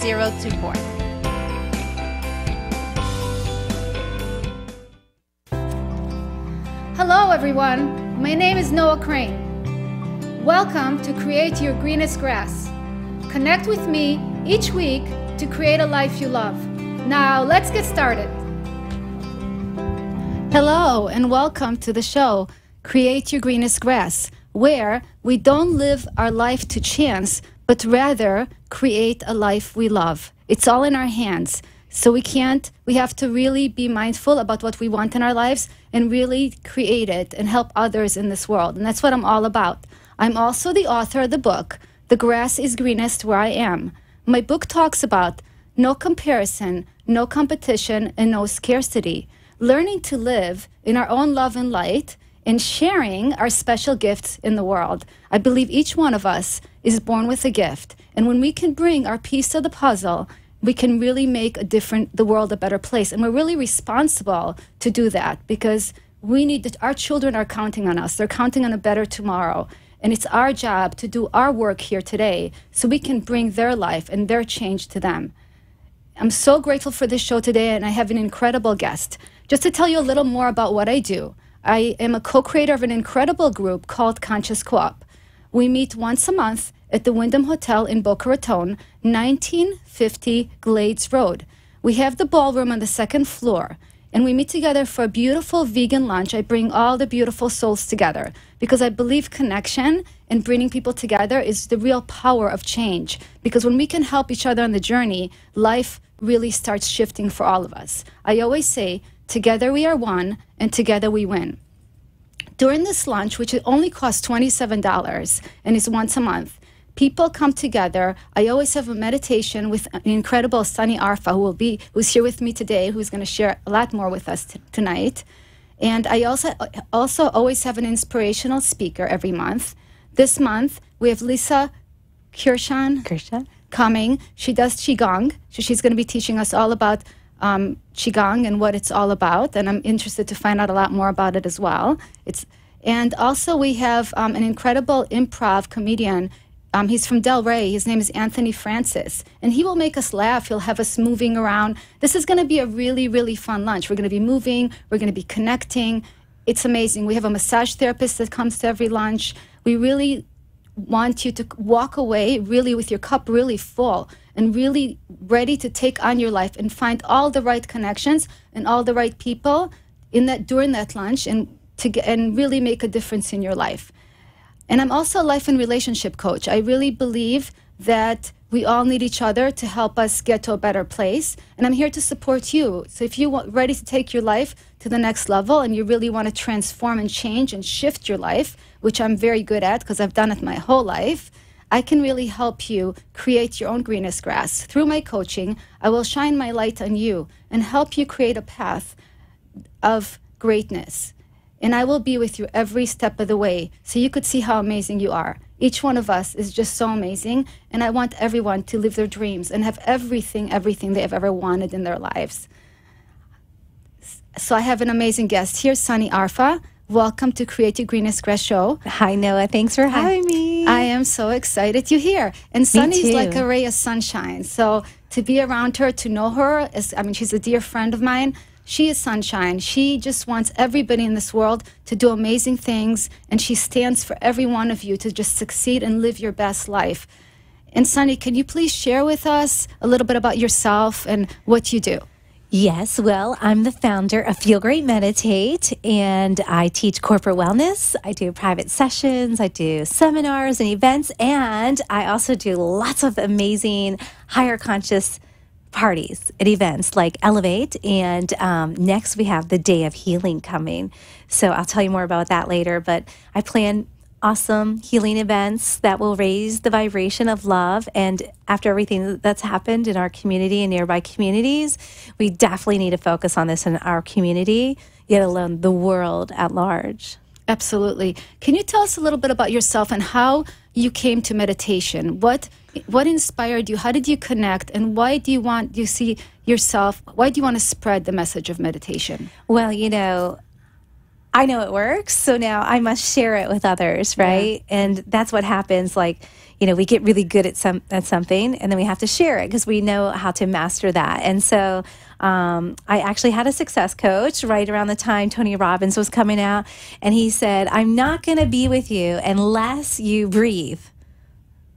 6024. Hello everyone, my name is Noah Crane. Welcome to Create Your Greenest Grass. Connect with me each week to create a life you love. Now let's get started. Hello and welcome to the show, Create Your Greenest Grass, where we don't live our life to chance, but rather create a life we love. It's all in our hands. So we have to really be mindful about what we want in our lives and really create it and help others in this world. And that's what I'm all about. I'm also the author of the book, The Grass is Greenest Where I Am. My book talks about no comparison, no competition, and no scarcity. Learning to live in our own love and light and sharing our special gifts in the world. I believe each one of us is born with a gift. And when we can bring our piece of the puzzle, we can really make the world a better place. And we're really responsible to do that because our children are counting on us. They're counting on a better tomorrow. And it's our job to do our work here today so we can bring their life and their change to them. I'm so grateful for this show today, and I have an incredible guest. Just to tell you a little more about what I do, I am a co-creator of an incredible group called Conscious Co-op. We meet once a month at the Wyndham Hotel in Boca Raton, 1950 Glades Road. We have the ballroom on the second floor, and we meet together for a beautiful vegan lunch. I bring all the beautiful souls together because I believe connection and bringing people together is the real power of change. Because when we can help each other on the journey, life really starts shifting for all of us. I always say, together we are one, and together we win. During this lunch, which only costs $27 and is once a month, people come together. I always have a meditation with an incredible Sunny Arfa, who's here with me today, who's going to share a lot more with us tonight. And I also always have an inspirational speaker every month. This month, we have Lisa Kirshan coming. She does Qigong, so she's going to be teaching us all about Qigong and what it's all about, and I'm interested to find out a lot more about it as well. And also we have an incredible improv comedian. He's from Delray. His name is Anthony Francis, and he will make us laugh. He'll have us moving around. This is going to be a really, really fun lunch. We're going to be moving. We're going to be connecting. It's amazing. We have a massage therapist that comes to every lunch. We really want you to walk away really with your cup really full and really ready to take on your life and find all the right connections and all the right people during that lunch and really make a difference in your life. And I'm also a life and relationship coach. I really believe that we all need each other to help us get to a better place. And I'm here to support you. So if you're ready to take your life to the next level and you really want to transform and change and shift your life, which I'm very good at because I've done it my whole life, I can really help you create your own greenest grass. Through my coaching, I will shine my light on you and help you create a path of greatness. And I will be with you every step of the way so you could see how amazing you are. Each one of us is just so amazing, and I want everyone to live their dreams and have everything they have ever wanted in their lives. So I have an amazing guest here, Sunny Arfa. Welcome to Create Your Greenest Grass Show. Hi, Noah. Thanks for having me. I am so excited you're here. And Sunny's like a ray of sunshine. So to be around her, to know her, she's a dear friend of mine. She is sunshine. She just wants everybody in this world to do amazing things, and she stands for every one of you to just succeed and live your best life. And Sunny, can you please share with us a little bit about yourself and what you do? Yes, well, I'm the founder of Feel Great Meditate, and I teach corporate wellness. I do private sessions, I do seminars and events, and I also do lots of amazing higher conscious parties and events like Elevate, and next we have the Day of Healing coming. So I'll tell you more about that later, but I plan awesome healing events that will raise the vibration of love. And after everything that's happened in our community and nearby communities, we definitely need to focus on this in our community, yet alone the world at large. Absolutely. Can you tell us a little bit about yourself and how you came to meditation? What inspired you? How did you connect? And why do you want to spread the message of meditation? Well, I know it works, so now I must share it with others, right? Yeah. And that's what happens. Like, we get really good at something, and then we have to share it because we know how to master that. And so I actually had a success coach right around the time Tony Robbins was coming out, and he said, I'm not going to be with you unless you breathe.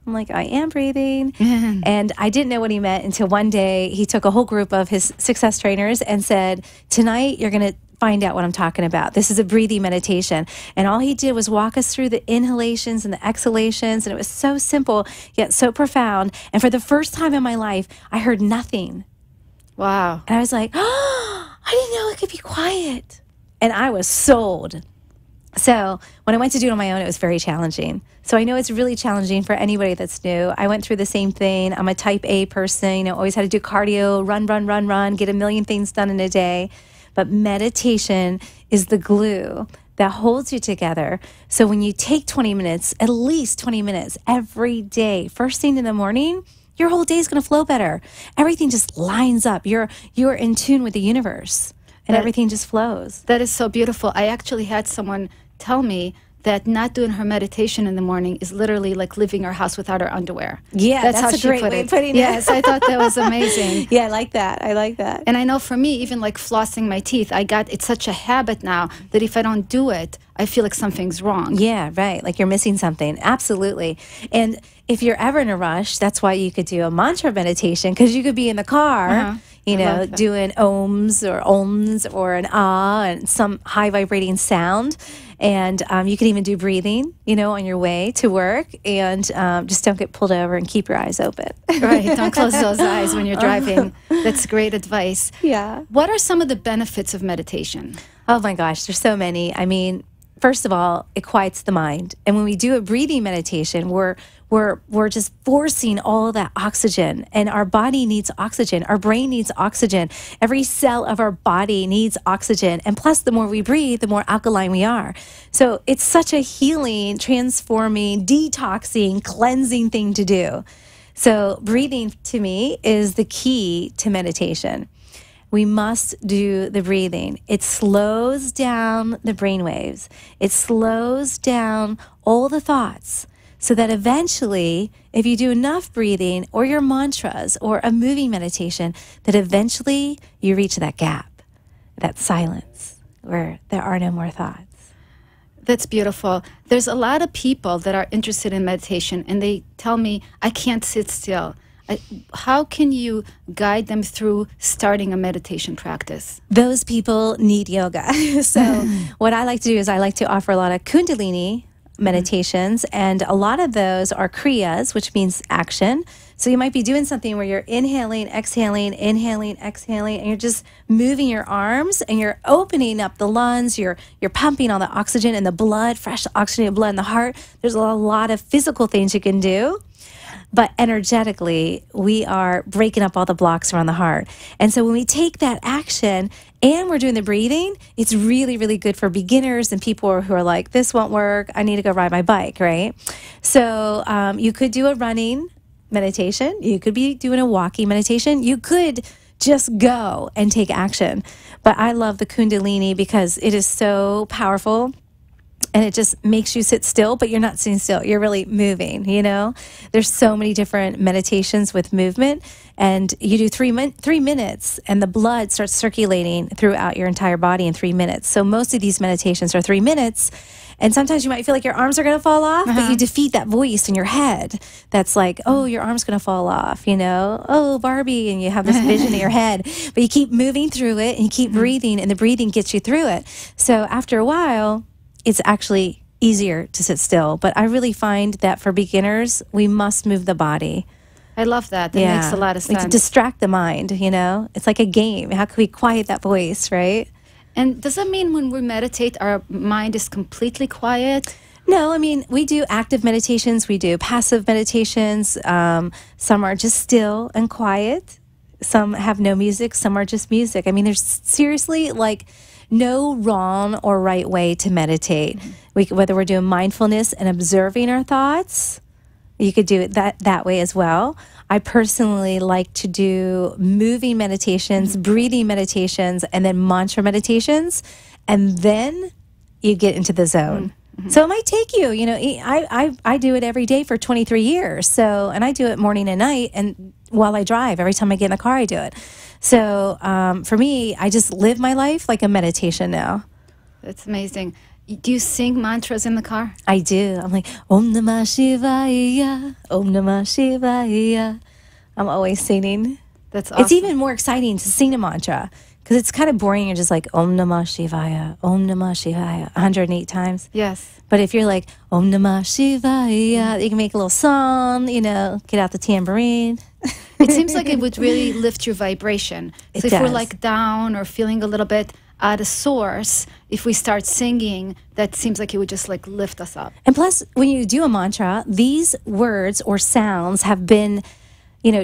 I'm like, I am breathing. And I didn't know what he meant until one day he took a whole group of his success trainers and said, tonight you're going to find out what I'm talking about. This is a breathing meditation. And all he did was walk us through the inhalations and the exhalations. And it was so simple, yet so profound. And for the first time in my life, I heard nothing. Wow. And I was like, oh, I didn't know it could be quiet. And I was sold. So when I went to do it on my own, it was very challenging. So I know it's really challenging for anybody that's new. I went through the same thing. I'm a type A person, always had to do cardio, run, get a million things done in a day. But meditation is the glue that holds you together. So when you take 20 minutes, at least 20 minutes every day, first thing in the morning, your whole day is going to flow better. Everything just lines up. You're in tune with the universe, and everything just flows. That is so beautiful. I actually had someone tell me that not doing her meditation in the morning is literally like leaving her house without her underwear. Yeah, that's how a she great put way it. of putting it. Yes, I thought that was amazing. Yeah, I like that. And I know for me, even like flossing my teeth, it's such a habit now that if I don't do it, I feel like something's wrong. Yeah, right. Like you're missing something. Absolutely. And if you're ever in a rush, that's why you could do a mantra meditation, because you could be in the car, doing ohms or an ah and some high vibrating sound. And you can even do breathing, on your way to work, and just don't get pulled over and keep your eyes open. Right. Don't close those eyes when you're driving. That's great advice. Yeah. What are some of the benefits of meditation? Oh my gosh, there's so many. I mean, first of all, it quiets the mind. And when we do a breathing meditation, we're just forcing all of that oxygen, and our body needs oxygen. Our brain needs oxygen. Every cell of our body needs oxygen. And plus, the more we breathe, the more alkaline we are. So it's such a healing, transforming, detoxing, cleansing thing to do. So breathing to me is the key to meditation. We must do the breathing. It slows down the brain waves. It slows down all the thoughts, so that eventually, if you do enough breathing or your mantras or a moving meditation, that eventually you reach that gap, that silence where there are no more thoughts. That's beautiful. There's a lot of people that are interested in meditation, and they tell me, I can't sit still. How can you guide them through starting a meditation practice? Those people need yoga. So what I like to do is I like to offer a lot of Kundalini meditations, and a lot of those are kriyas, which means action. So you might be doing something where you're inhaling, exhaling, and you're just moving your arms, and you're opening up the lungs, you're pumping all the oxygen in the blood, fresh oxygenated blood in the heart. There's a lot of physical things you can do, but energetically, we are breaking up all the blocks around the heart. And so when we take that action and we're doing the breathing, it's really, really good for beginners and people who are like, this won't work, I need to go ride my bike, right? So you could do a running meditation. You could be doing a walking meditation. You could just go and take action. But I love the Kundalini because it is so powerful. And it just makes you sit still, but you're not sitting still. You're really moving, There's so many different meditations with movement. And you do 3 minutes, and the blood starts circulating throughout your entire body in 3 minutes. So most of these meditations are 3 minutes. And sometimes you might feel like your arms are going to fall off, but you defeat that voice in your head that's like, oh, your arm's going to fall off, oh, Barbie, and you have this vision in your head. But you keep moving through it, and you keep breathing, and the breathing gets you through it. So after a while, it's actually easier to sit still. But I really find that for beginners, we must move the body. I love that. That makes a lot of sense. Like to distract the mind, It's like a game. How can we quiet that voice, right? And does that mean when we meditate, our mind is completely quiet? No, I mean, we do active meditations. We do passive meditations. Some are just still and quiet. Some have no music. Some are just music. I mean, there's seriously no wrong or right way to meditate. Whether we're doing mindfulness and observing our thoughts, you could do it that way as well. I personally like to do moving meditations, breathing meditations, and then mantra meditations, and then you get into the zone. So it might take you, I do it every day for 23 years. So, and I do it morning and night. And while I drive, every time I get in the car, I do it. So for me, I just live my life like a meditation now. That's amazing. Do you sing mantras in the car? I do. I'm like, Om Namah Shivaya, Om Namah Shivaya. I'm always singing. That's awesome. It's even more exciting to sing a mantra because it's kind of boring. You're just like, Om Namah Shivaya, Om Namah Shivaya, 108 times. Yes. But if you're like, Om Namah Shivaya, you can make a little song, get out the tambourine. It seems like it would really lift your vibration. So if we're does. like down or feeling a little bit out of source, if we start singing, that seems like it would just like lift us up. And plus, when you do a mantra, these words or sounds have been,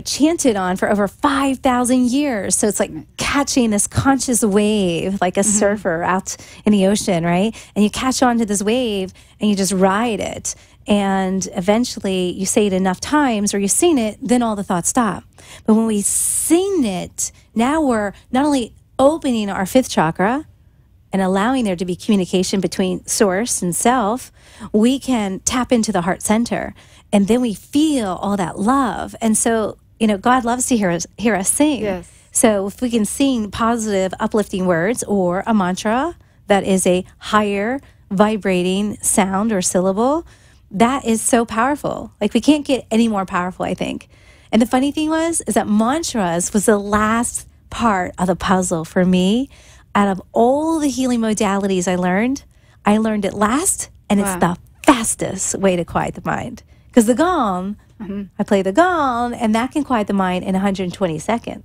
chanted on for over 5,000 years. So it's like catching this conscious wave, like a surfer out in the ocean, right? And you catch on to this wave and you just ride it. And eventually you say it enough times or you sing it, then all the thoughts stop. But when we sing it, now we're not only opening our fifth chakra and allowing there to be communication between source and self, we can tap into the heart center. And then we feel all that love. And so, God loves to hear us sing. Yes. So if we can sing positive, uplifting words or a mantra that is a higher vibrating sound or syllable, that is so powerful. Like we can't get any more powerful, I think. And the funny thing is that mantras was the last part of the puzzle for me. Out of all the healing modalities I learned it last, and it's the fastest way to quiet the mind. Because the gong, I play the gong, and that can quiet the mind in 120 seconds.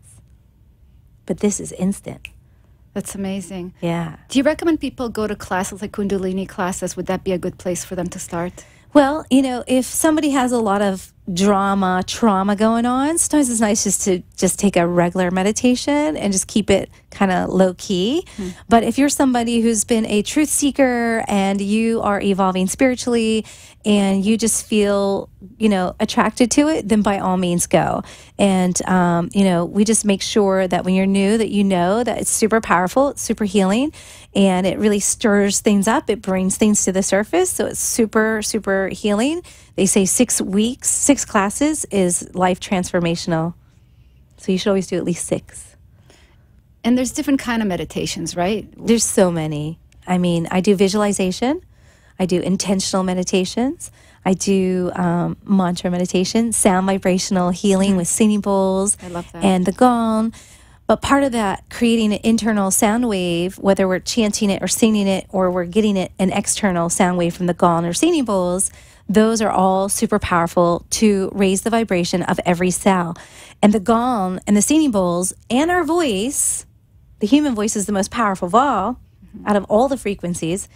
But this is instant. That's amazing. Yeah. Do you recommend people go to classes like Kundalini classes? Would that be a good place for them to start? Well, if somebody has a lot of trauma going on, sometimes it's nice just to take a regular meditation and just keep it kind of low key. But if you're somebody who's been a truth seeker and you are evolving spiritually and you just feel, attracted to it, then by all means go. And, we just make sure that when you're new, that that it's super powerful, it's super healing, and it really stirs things up. It brings things to the surface. So it's super, super healing. They say 6 weeks, 6 classes is life transformational. So you should always do at least 6. And there's different kind of meditations, right? There's so many. I mean, I do visualization. I do intentional meditations. I do mantra meditation, sound vibrational healing with singing bowls. I love that. And the gong. But part of that, creating an internal sound wave, whether we're chanting it or singing it, or we're getting it an external sound wave from the gong or singing bowls, those are all super powerful to raise the vibration of every cell. And the gong and the singing bowls and our voice, the human voice is the most powerful of all, out of all the frequencies.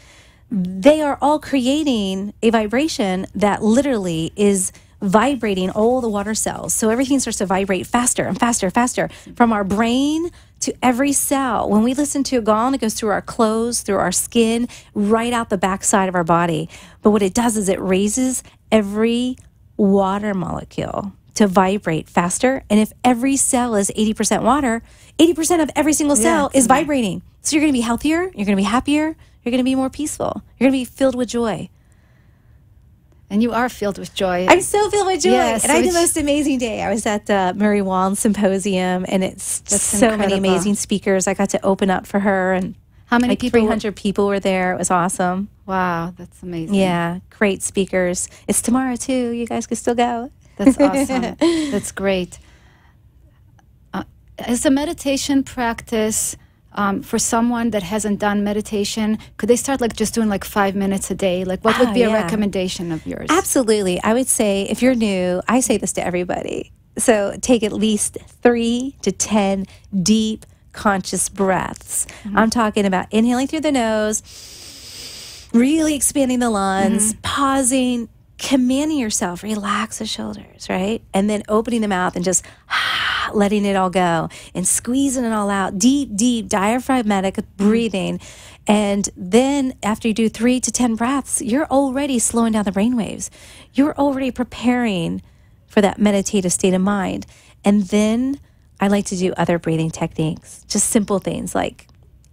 They are all creating a vibration that literally is vibrating all the water cells. So everything starts to vibrate faster and faster, faster from our brain to every cell. When we listen to a gong, it goes through our clothes, through our skin, right out the backside of our body. But what it does is it raises every water molecule to vibrate faster. And if every cell is 80% water, 80% of every single cell is vibrating. So you're going to be healthier, you're going to be happier, you're going to be more peaceful, you're going to be filled with joy. And you are filled with joy. I'm so filled with joy. Yes, and I had the most amazing day. I was at the Murray Wallen Symposium, and it's just so many amazing speakers. I got to open up for her, and how many people? 300 people were there. It was awesome. Wow, that's amazing. Yeah, great speakers. It's tomorrow, too. You guys can still go. That's awesome. That's great. As a meditation practice, for someone that hasn't done meditation, could they start just doing 5 minutes a day? What would be a recommendation of yours? Absolutely. I would say if you're new, I say this to everybody. So take at least 3 to 10 deep conscious breaths. I'm talking about inhaling through the nose, really expanding the lungs, pausing, commanding yourself, relax the shoulders, right? And then opening the mouth and just letting it all go and squeezing it all out. Deep, deep diaphragmatic breathing. And then after you do 3 to 10 breaths, you're already slowing down the brain waves. You're already preparing for that meditative state of mind. And then I like to do other breathing techniques, just simple things like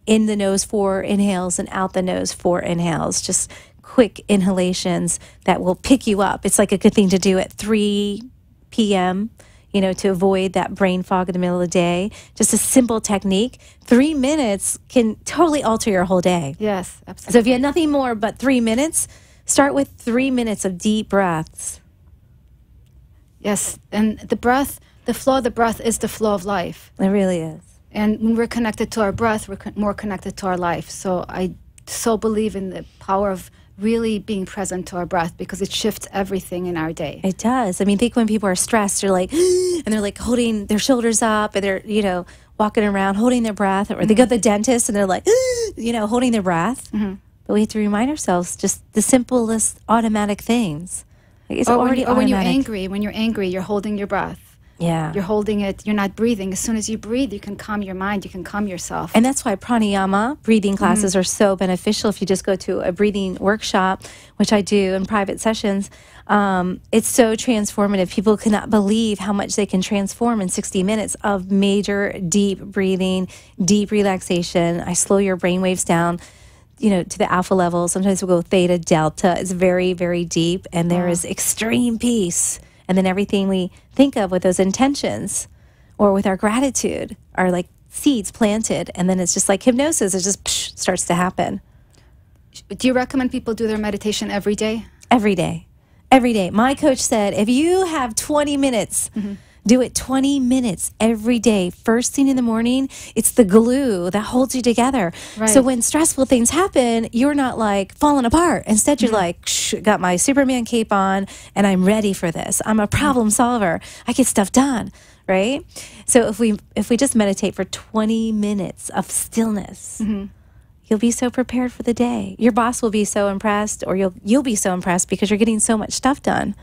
in the nose 4 inhales and out the nose 4 inhales, just quick inhalations that will pick you up. It's like a good thing to do at 3 p.m., you know, to avoid that brain fog in the middle of the day. Just a simple technique. 3 minutes can totally alter your whole day. Yes, absolutely. So if you had nothing more but 3 minutes, start with 3 minutes of deep breaths. Yes, and the breath, the flow of the breath is the flow of life. It really is. And when we're connected to our breath, we're more connected to our life. So I so believe in the power of really being present to our breath, because it shifts everything in our day. It does. I mean, think when people are stressed, they're like, and they're like holding their shoulders up, and they're, you know, walking around holding their breath, or they go to the dentist and they're like, you know, holding their breath. But we have to remind ourselves just the simplest automatic things. Like, it's already Or when automatic. when you're angry, you're holding your breath. Yeah. You're holding it, you're not breathing. As soon as you breathe, you can calm your mind, you can calm yourself. And that's why pranayama, breathing classes, are so beneficial. If you just go to a breathing workshop, which I do in private sessions, it's so transformative. People cannot believe how much they can transform in 60 minutes of major deep breathing, deep relaxation. I slow your brain waves down, you know, to the alpha level. Sometimes we'll go theta, delta. It's very, very deep, and there is extreme peace. And then everything we think of with those intentions or with our gratitude are like seeds planted. And then it's just like hypnosis. It just starts to happen. Do you recommend people do their meditation every day? Every day. Every day. My coach said, if you have 20 minutes, do it 20 minutes every day. First thing in the morning, it's the glue that holds you together. Right. So when stressful things happen, you're not like falling apart. Instead, you're like, got my Superman cape on and I'm ready for this. I'm a problem solver. I get stuff done, right? So if we just meditate for 20 minutes of stillness, you'll be so prepared for the day. Your boss will be so impressed, or you'll be so impressed because you're getting so much stuff done.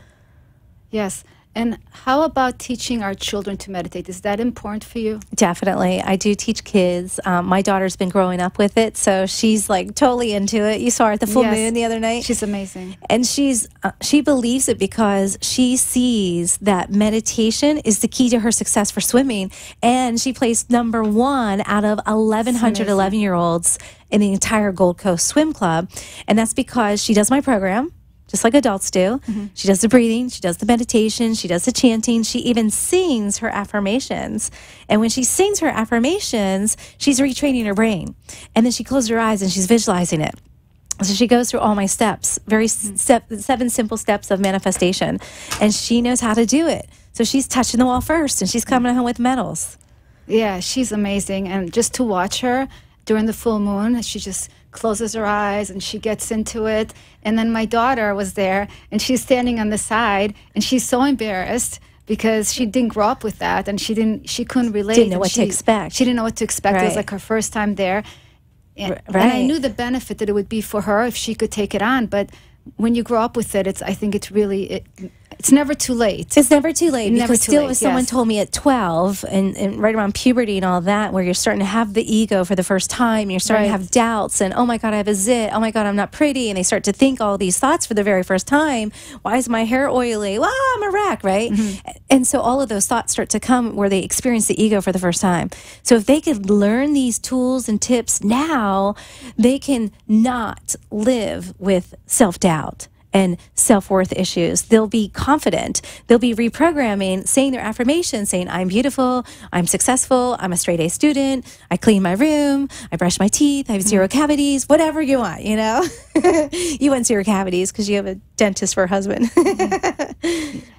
Yes. And how about teaching our children to meditate? Is that important for you? Definitely. I do teach kids. My daughter's been growing up with it, so she's like totally into it. You saw her at the full moon the other night. She's amazing. And she believes it because she sees that meditation is the key to her success for swimming. And she placed #1 out of 1,100 11-year-olds in the entire Gold Coast Swim Club. And that's because she does my program, just like adults do. She does the breathing, she does the meditation, she does the chanting, she even sings her affirmations. And when she sings her affirmations, she's retraining her brain. And then she closes her eyes and she's visualizing it. So she goes through all my steps, 7 simple steps of manifestation. And she knows how to do it. So she's touching the wall first, and she's coming home with medals. Yeah, she's amazing. And just to watch her during the full moon, she just closes her eyes and she gets into it. And then my daughter was there, and she's standing on the side, and she's so embarrassed because she didn't grow up with that, and she couldn't relate. Didn't know what to expect. She didn't know what to expect. It was Right. like her first time there. And I Right. knew the benefit that it would be for her if she could take it on. But when you grow up with it, I think it's really, it's never too late. It's never too late, Never because too still late, if someone yes. told me at 12 and right around puberty and all that, where you're starting to have the ego for the first time, you're starting to Right. have doubts and, oh my God, I have a zit, oh my God, I'm not pretty, and they start to think all these thoughts for the very first time. Why is my hair oily? Well, I'm a wreck, right? And so all of those thoughts start to come where they experience the ego for the first time. So if they could learn these tools and tips now, they can not live with self-doubt and self-worth issues. They'll be confident. They'll be reprogramming, saying their affirmations, saying, I'm beautiful, I'm successful, I'm a straight A student, I clean my room, I brush my teeth, I have 0 cavities, whatever you want, you know? You want 0 cavities because you have a dentist for a husband,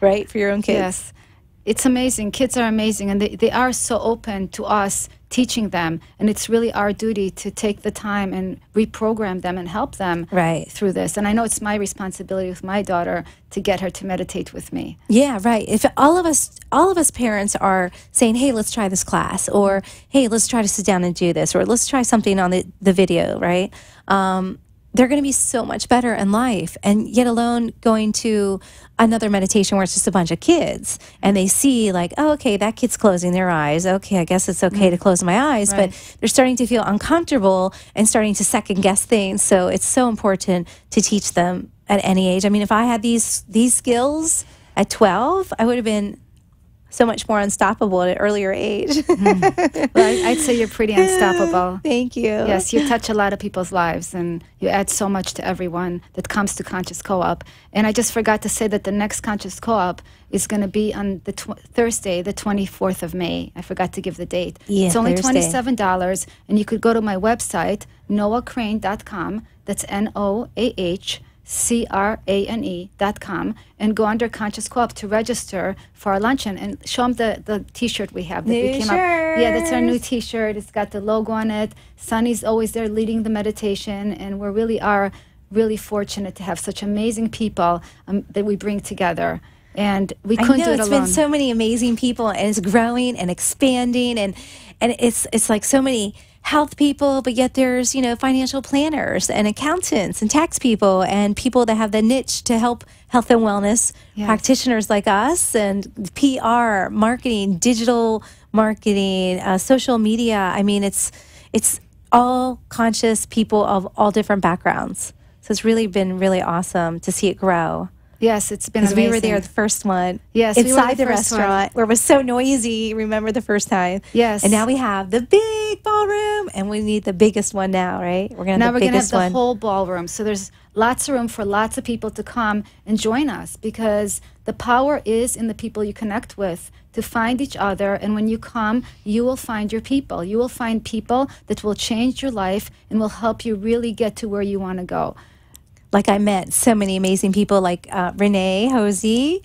right? For your own kids. Yes. It's amazing. Kids are amazing, and they are so open to us teaching them. And it's really our duty to take the time and reprogram them and help them Right. through this. And I know it's my responsibility with my daughter to get her to meditate with me. Yeah, right. If all of us parents are saying, "Hey, let's try this class," or "Hey, let's try to sit down and do this," or "Let's try something on the video," right? They're going to be so much better in life, and yet alone going to another meditation where it's just a bunch of kids and they see like, oh, okay, that kid's closing their eyes. Okay, I guess it's okay to close my eyes, Right. but they're starting to feel uncomfortable and starting to second guess things. So it's so important to teach them at any age. I mean, if I had these skills at 12, I would have been so much more unstoppable at an earlier age. Well, I'd say you're pretty unstoppable. Thank you. Yes, you touch a lot of people's lives, and you add so much to everyone that comes to Conscious Co-op. And I just forgot to say that the next Conscious Co-op is going to be on the Thursday, the 24th of May. I forgot to give the date. Yeah, it's only Thursday. $27, and you could go to my website, noahcrane.com. That's NOAHCRANE.com, and go under Conscious Co-op to register for our luncheon, and show them the T-shirt we have that we came up. Yeah, that's our new T-shirt. It's got the logo on it. Sunny's always there leading the meditation, and we really are really fortunate to have such amazing people that we bring together. And we couldn't do it alone. It's been so many amazing people, and it's growing and expanding, and it's like so many health people, but yet there's, financial planners and accountants and tax people and people that have the niche to help health and wellness practitioners like us, and PR, marketing, digital marketing, social media. I mean, it's all conscious people of all different backgrounds. So it's really been really awesome to see it grow. Yes, it's been amazing. We were there the first one. Yes, inside the restaurant where it was so noisy. Remember the first time? Yes. And now we have the big ballroom, and we need the biggest one now, right? We're gonna have the biggest one. Now we're gonna have the whole ballroom. So there's lots of room for lots of people to come and join us, because the power is in the people you connect with, to find each other. And when you come, you will find your people. You will find people that will change your life and will help you really get to where you want to go. Like, I met so many amazing people like Renee Hosey,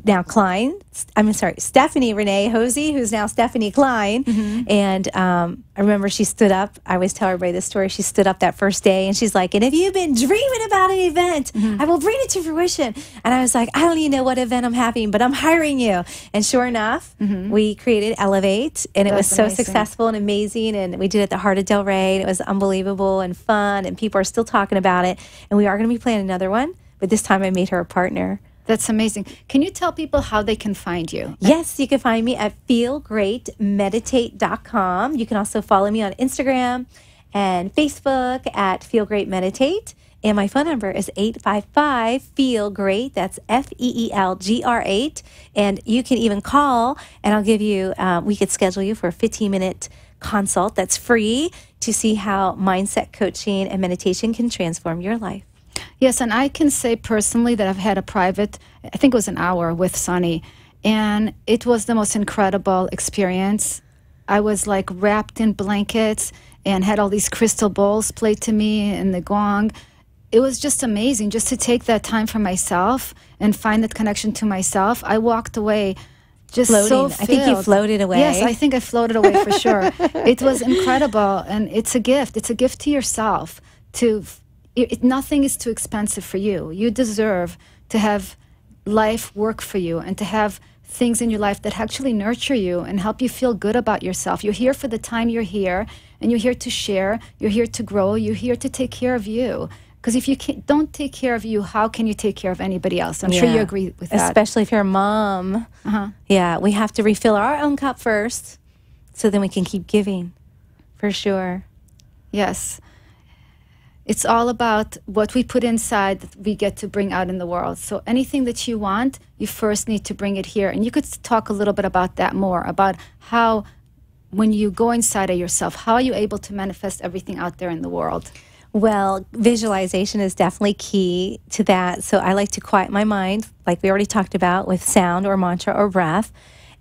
now Klein. Stephanie Renee Hosey, who's now Stephanie Klein. And I remember she stood up. I always tell everybody this story. She stood up that first day, and she's like, and if you've been dreaming about an event, I will bring it to fruition. And I was like, I don't even know what event I'm having, but I'm hiring you. And sure enough, we created Elevate, and it was so successful and amazing. And we did it at the Heart of Del Rey, and it was unbelievable and fun, and people are still talking about it. And we are going to be planning another one, but this time I made her a partner. That's amazing. Can you tell people how they can find you? Yes, you can find me at feelgreatmeditate.com. You can also follow me on Instagram and Facebook at Feel Great Meditate. And my phone number is 855-FEEL-GREAT. That's FEELGR8. And you can even call, and I'll give you, we could schedule you for a 15-minute consult that's free to see how mindset coaching and meditation can transform your life. Yes, and I can say personally that I've had a private, I think it was an hour with Sunny, and it was the most incredible experience. I was like wrapped in blankets and had all these crystal bowls played to me and the gong. It was just amazing just to take that time for myself and find that connection to myself. I walked away just floating. So filled. I think you floated away. Yes, I think I floated away for sure. It was incredible, and it's a gift. It's a gift to yourself to... nothing is too expensive for you. You deserve to have life work for you and to have things in your life that actually nurture you and help you feel good about yourself. You're here for the time you're here, and you're here to share. You're here to grow. You're here to take care of you. Because if you don't take care of you, how can you take care of anybody else? I'm sure you agree with that. Especially if you're a mom. Yeah, we have to refill our own cup first, so then we can keep giving, for sure. Yes. It's all about what we put inside that we get to bring out in the world. So anything that you want, you first need to bring it here. And you could talk a little bit about that more, about how when you go inside of yourself, how are you able to manifest everything out there in the world? Well, visualization is definitely key to that. So I like to quiet my mind, like we already talked about, with sound or mantra or breath.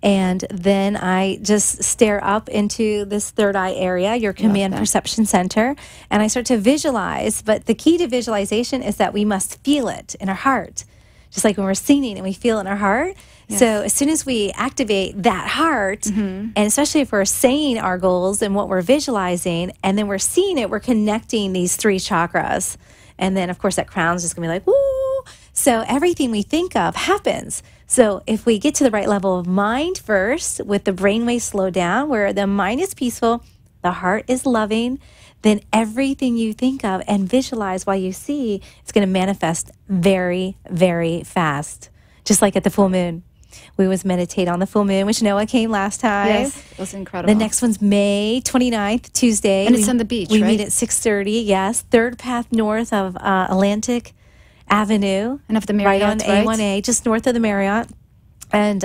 And then I just stare up into this third eye area, your command perception center, and I start to visualize. But the key to visualization is that we must feel it in our heart, just like when we're singing and we feel it in our heart. Yes. So as soon as we activate that heart, and especially if we're saying our goals and what we're visualizing, and then we're seeing it, we're connecting these three chakras. And then, of course, that crown's just going to be like, woo! So everything we think of happens. So if we get to the right level of mind first, with the brainwaves slow down, where the mind is peaceful, the heart is loving, then everything you think of and visualize while you see, it's going to manifest very, very fast. Just like at the full moon. We always meditate on the full moon, which Noah came last time. Yes, it was incredible. The next one's May 29th, Tuesday. And it's on the beach, We right? meet at 6:30, yes. Third path north of Atlantic Avenue. And of the Marriott, right on A1A, just north of the Marriott. And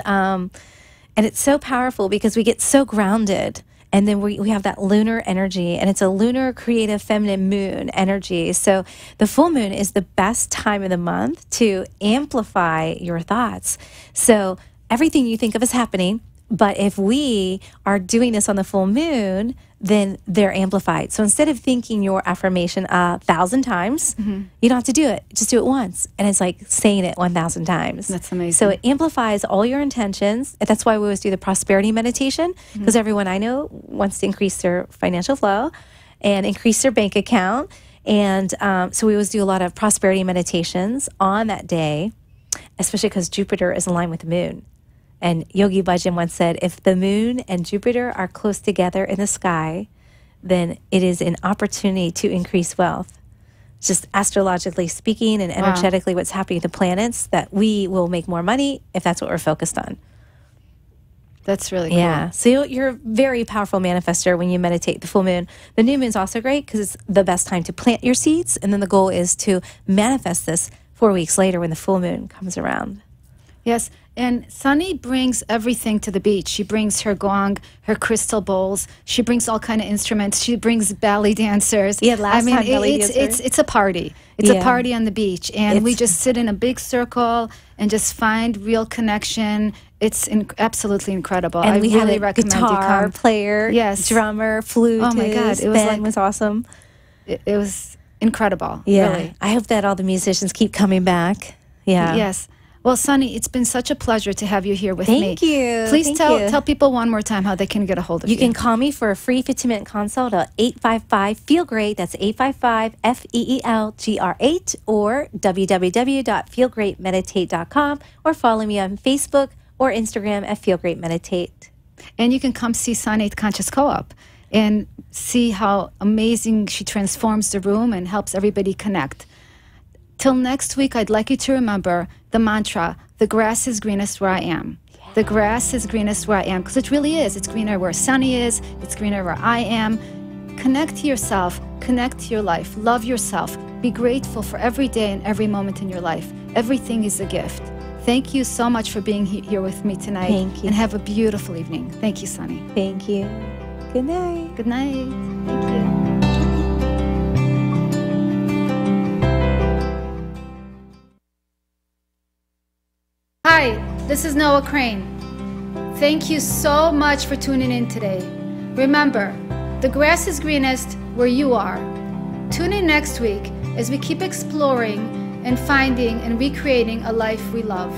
And it's so powerful because we get so grounded. And then we have that lunar energy, and it's a lunar, creative, feminine moon energy. So the full moon is the best time of the month to amplify your thoughts. So everything you think of is happening. But if we are doing this on the full moon, then they're amplified. So instead of thinking your affirmation 1,000 times, you don't have to do it. Just do it once. And it's like saying it 1,000 times. That's amazing. So it amplifies all your intentions. That's why we always do the prosperity meditation, because everyone I know wants to increase their financial flow and increase their bank account. And so we always do a lot of prosperity meditations on that day, especially because Jupiter is aligned with the moon. And Yogi Bhajan once said, if the moon and Jupiter are close together in the sky, then it is an opportunity to increase wealth. Just astrologically speaking and energetically what's happening with the planets, that we will make more money if that's what we're focused on. That's really cool. Yeah. So you're a very powerful manifester when you meditate the full moon. The new moon is also great because it's the best time to plant your seeds. And then the goal is to manifest this 4 weeks later when the full moon comes around. Yes, and Sunny brings everything to the beach. She brings her gong, her crystal bowls. She brings all kind of instruments. She brings ballet dancers. Yeah, last time ballet dancers. It's a party. It's a party on the beach, and we just sit in a big circle and just find real connection. It's absolutely incredible. And I we really had a recommend you guitar come. player, Yes, drummer, flute. Oh my God, it was Ben was awesome. It was incredible. Yeah, really. I hope that all the musicians keep coming back. Yeah. Yes. Well, Sunny, it's been such a pleasure to have you here with me. Thank you. Please tell people one more time how they can get a hold of you. You can call me for a free 15-minute consult at 855-FEEL-GREAT. That's 855-FEELGR8 or www.feelgreatmeditate.com, or follow me on Facebook or Instagram at Feel Great Meditate. And you can come see Sunny at Conscious Co-op and see how amazing she transforms the room and helps everybody connect. Till next week, I'd like you to remember the mantra, the grass is greenest where I am. Yeah. The grass is greenest where I am, because it really is. It's greener where Sunny is. It's greener where I am. Connect to yourself. Connect to your life. Love yourself. Be grateful for every day and every moment in your life. Everything is a gift. Thank you so much for being here with me tonight. Thank you. And have a beautiful evening. Thank you, Sunny. Thank you. Good night. Good night. Thank you. Hi, this is Noah Crane. Thank you so much for tuning in today. Remember, the grass is greenest where you are. Tune in next week as we keep exploring and finding and recreating a life we love.